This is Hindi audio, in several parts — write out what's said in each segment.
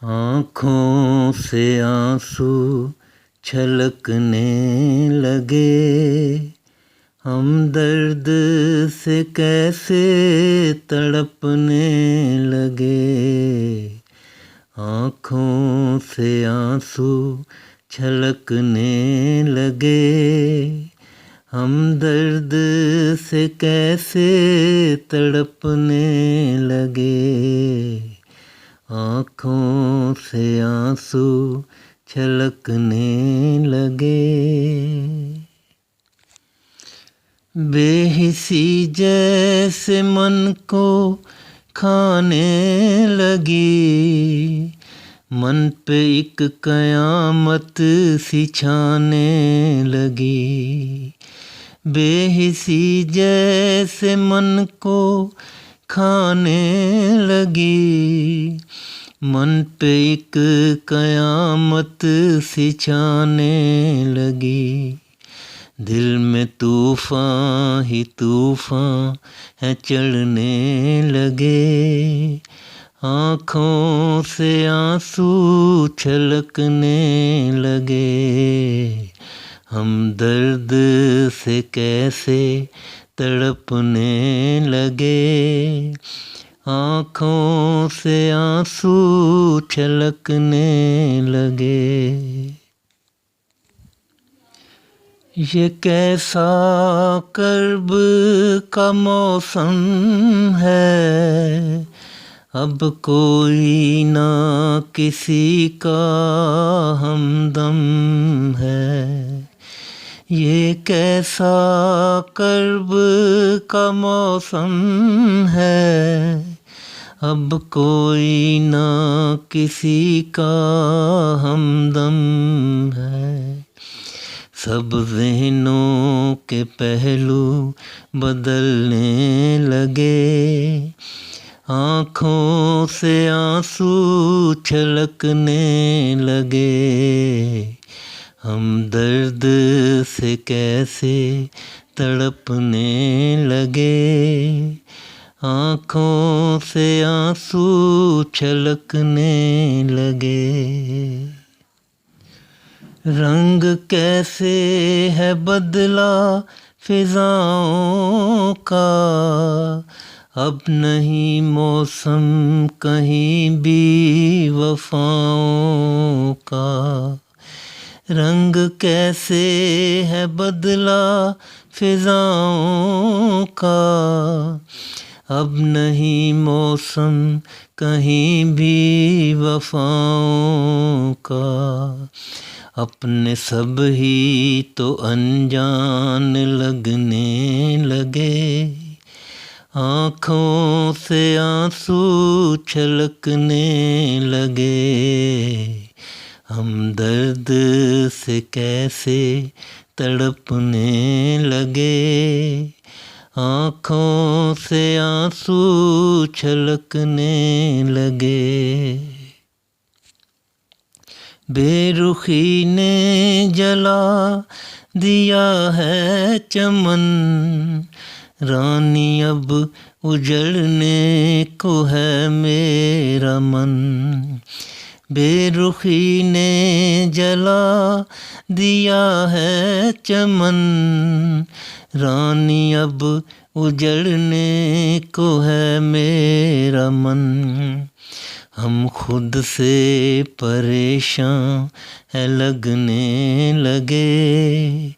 आँखों से आंसू छलकने लगे, हम दर्द से कैसे तड़पने लगे। आँखों से आंसू छलकने लगे, हम दर्द से कैसे तड़पने लगे। आँखों से आंसू छलकने लगे। बेहिसी जैसे मन को खाने लगी, मन पे एक कयामत सी छाने लगी। बेहिसी जैसे मन को खाने लगी, मन पे एक कयामत सी छाने लगी। दिल में तूफान ही तूफान है चढ़ने लगे। आँखों से आंसू छलकने लगे, हम दर्द से कैसे तड़पने लगे। आँखों से आंसू छलकने लगे। ये कैसा कर्ब का मौसम है, अब कोई ना किसी का हमदम है। ये कैसा कर्ब का मौसम है, अब कोई ना किसी का हमदम है। सब ज़हनों के पहलू बदलने लगे, आँखों से आंसू छलकने लगे। हम दर्द से कैसे तड़पने लगे। आँखों से आंसू छलकने लगे। रंग कैसे है बदला फिजाओं का, अब नहीं मौसम कहीं भी वफाओं का। रंग कैसे है बदला फिजाओं का, अब नहीं मौसम कहीं भी वफाओं का। अपने सब ही तो अनजान लगने लगे, आँखों से आंसू छलकने लगे। हम दर्द से कैसे तड़पने लगे। आँखों से आंसू छलकने लगे। बेरुखी ने जला दिया है चमन, रानी अब उजड़ने को है मेरा मन। बेरुखी ने जला दिया है चमन, रानी अब उजड़ने को है मेरा मन। हम खुद से परेशान है लगने लगे,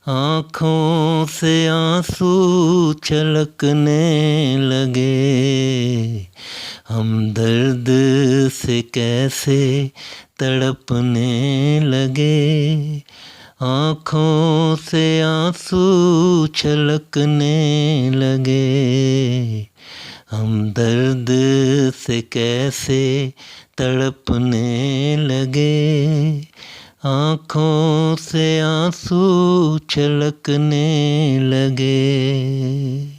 आँखों से आंसू छलकने लगे। हम दर्द से कैसे तड़पने लगे, आँखों से आंसू छलकने लगे। हम दर्द से कैसे तड़पने लगे, आँखों से आंसू छलकने लगे।